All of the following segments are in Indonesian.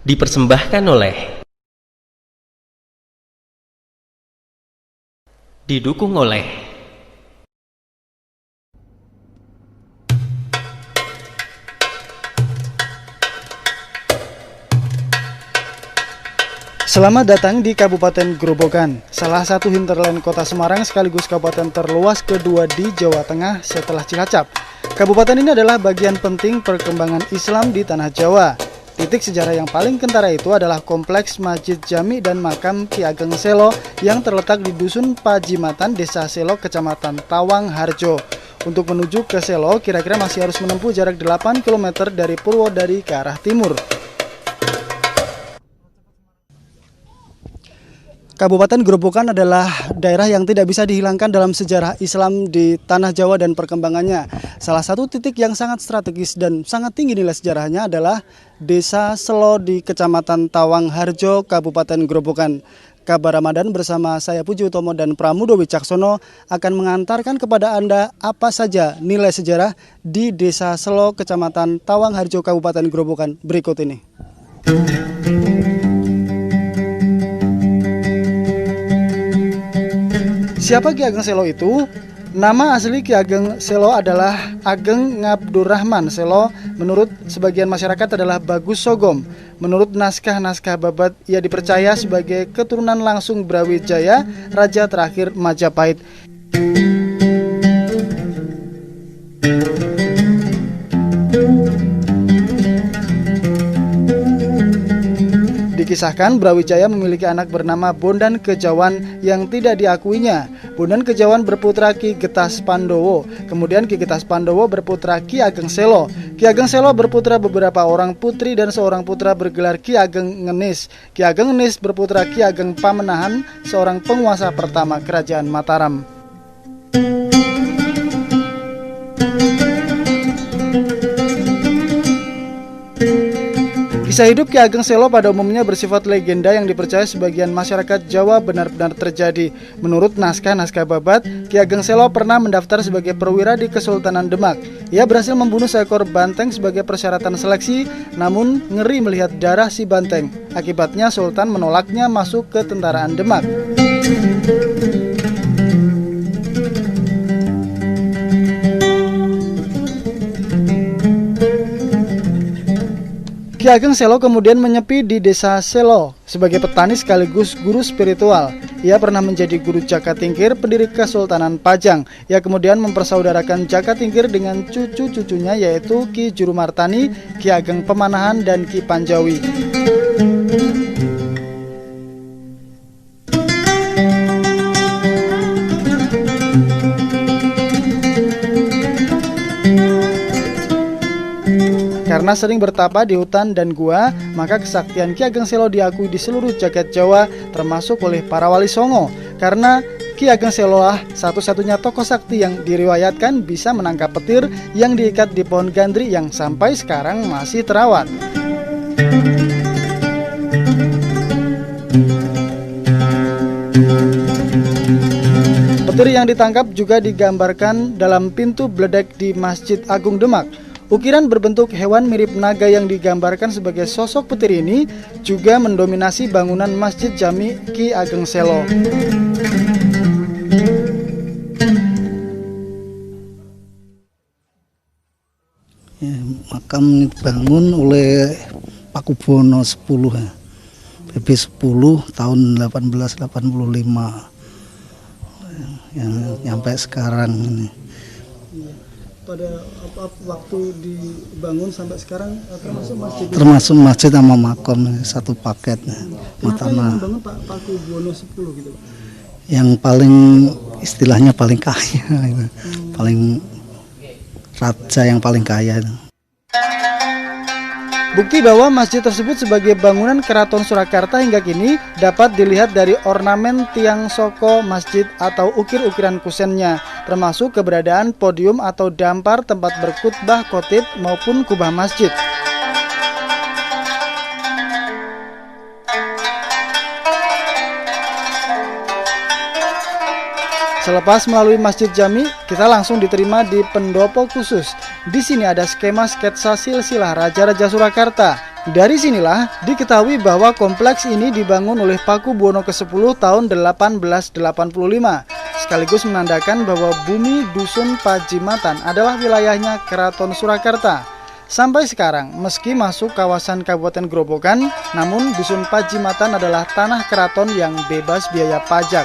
Dipersembahkan oleh, didukung oleh Selamat datang di Kabupaten Grobogan, salah satu hinterland kota Semarang sekaligus kabupaten terluas kedua di Jawa Tengah setelah Cilacap. Kabupaten ini adalah bagian penting perkembangan Islam di tanah Jawa. Titik sejarah yang paling kentara itu adalah kompleks Masjid Jami dan makam Ki Ageng Selo yang terletak di Dusun Pajimatan, Desa Selo, Kecamatan Tawang Harjo. Untuk menuju ke Selo, kira-kira masih harus menempuh jarak 8 km dari Purwodari ke arah timur. Kabupaten Grobogan adalah daerah yang tidak bisa dihilangkan dalam sejarah Islam di tanah Jawa dan perkembangannya. Salah satu titik yang sangat strategis dan sangat tinggi nilai sejarahnya adalah Desa Selo di Kecamatan Tawang Harjo, Kabupaten Grobogan. Kabar Ramadan bersama saya Puji Utomo dan Pramudo Wicaksono akan mengantarkan kepada Anda apa saja nilai sejarah di Desa Selo, Kecamatan Tawang Harjo, Kabupaten Grobogan berikut ini. Siapa Ki Ageng Selo itu? Nama asli Ki Ageng Selo adalah Ageng Ngabdurrahman Selo. Menurut sebagian masyarakat adalah Bagus Sogom. Menurut naskah-naskah Babat, ia dipercaya sebagai keturunan langsung Brawijaya, raja terakhir Majapahit. Dikisahkan Brawijaya memiliki anak bernama Bondan Kejawan yang tidak diakuinya. Bondan Kejawan berputra Ki Getas Pandowo. Kemudian Ki Getas Pandowo berputra Ki Ageng Selo. Ki Ageng Selo berputra beberapa orang putri dan seorang putra bergelar Ki Ageng Ngenis. Ki Ageng Ngenis berputra Ki Ageng Pamenahan, seorang penguasa pertama Kerajaan Mataram. Kisah hidup Ki Ageng Selo pada umumnya bersifat legenda yang dipercaya sebagian masyarakat Jawa benar-benar terjadi. Menurut naskah-naskah Babat, Ki Ageng Selo pernah mendaftar sebagai perwira di Kesultanan Demak. Ia berhasil membunuh seekor banteng sebagai persyaratan seleksi, namun ngeri melihat darah si banteng. Akibatnya Sultan menolaknya masuk ke tentaraan Demak. Ki Ageng Selo kemudian menyepi di Desa Selo sebagai petani sekaligus guru spiritual. Ia pernah menjadi guru Jaka Tingkir, pendiri Kesultanan Pajang. Ia kemudian mempersaudarakan Jaka Tingkir dengan cucu-cucunya yaitu Ki Jurumartani, Ki Ageng Pemanahan, dan Ki Panjawi. Karena sering bertapa di hutan dan gua, maka kesaktian Ki Ageng Selo diakui di seluruh jagat Jawa, termasuk oleh para wali songo. Karena Ki Ageng Selo lah satu-satunya tokoh sakti yang diriwayatkan bisa menangkap petir yang diikat di pohon gandri yang sampai sekarang masih terawat. Petir yang ditangkap juga digambarkan dalam pintu bledek di Masjid Agung Demak. Ukiran berbentuk hewan mirip naga yang digambarkan sebagai sosok petir ini juga mendominasi bangunan Masjid Jami Ki Ageng Selo. Ya, makam dibangun oleh Pakubono 10 ya. BB 10 tahun 1885 yang sampai sekarang ini. Pada waktu dibangun sampai sekarang termasuk masjid sama makam satu paket. Kenapa yang membangun Pak Pakubono 10 gitu? Yang paling istilahnya paling kaya, paling raja yang paling kaya. Bukti bahwa masjid tersebut sebagai bangunan Keraton Surakarta hingga kini dapat dilihat dari ornamen tiang soko masjid atau ukir-ukiran kusennya, termasuk keberadaan podium atau dampar tempat berkhutbah khotib maupun kubah masjid. Selepas melalui Masjid Jami, kita langsung diterima di pendopo khusus. Di sini ada skema sketsa silsilah Raja-Raja Surakarta. Dari sinilah diketahui bahwa kompleks ini dibangun oleh Paku Buwono ke-10 tahun 1885, sekaligus menandakan bahwa bumi Dusun Pajimatan adalah wilayahnya Keraton Surakarta. Sampai sekarang, meski masuk kawasan Kabupaten Grobogan, namun Dusun Pajimatan adalah tanah keraton yang bebas biaya pajak.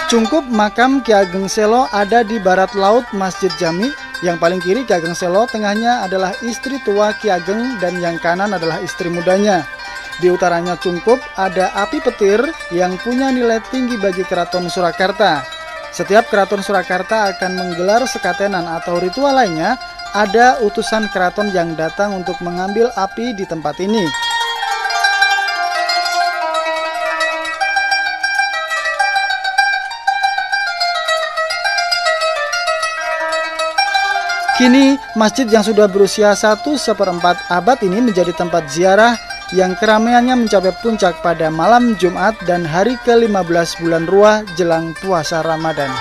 Cungkup makam Ki Ageng Selo ada di barat laut Masjid Jami. Yang paling kiri Ki Ageng Selo, tengahnya adalah istri tua Ki Ageng dan yang kanan adalah istri mudanya. Di utaranya Cungkup ada api petir yang punya nilai tinggi bagi Keraton Surakarta. Setiap Keraton Surakarta akan menggelar sekatenan atau ritual lainnya, ada utusan keraton yang datang untuk mengambil api di tempat ini. Kini, masjid yang sudah berusia 1/4 abad ini menjadi tempat ziarah yang keramaiannya mencapai puncak pada malam Jumat dan hari ke-15 bulan Ruah jelang puasa Ramadan.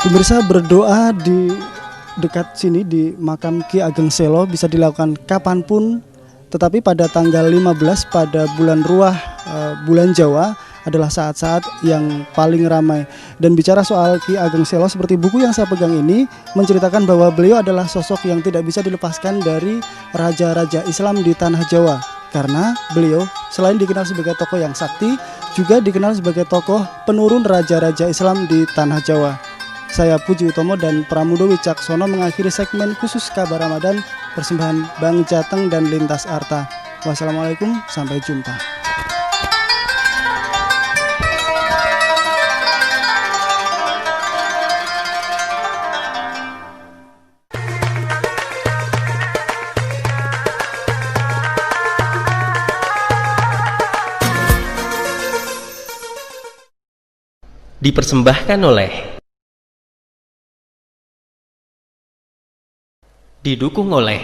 Pemirsa, berdoa di dekat sini di makam Ki Ageng Selo bisa dilakukan kapanpun. Tetapi pada tanggal 15 pada bulan Ruah, bulan Jawa adalah saat-saat yang paling ramai. Dan bicara soal Ki Ageng Selo, seperti buku yang saya pegang ini menceritakan bahwa beliau adalah sosok yang tidak bisa dilepaskan dari raja-raja Islam di tanah Jawa. Karena beliau selain dikenal sebagai tokoh yang sakti, juga dikenal sebagai tokoh penurun raja-raja Islam di tanah Jawa. Saya Puji Utomo dan Pramudo Wicaksono mengakhiri segmen khusus kabar Ramadan persembahan Bang Jateng dan Lintas Arta. Wassalamualaikum, sampai jumpa. Dipersembahkan oleh, didukung oleh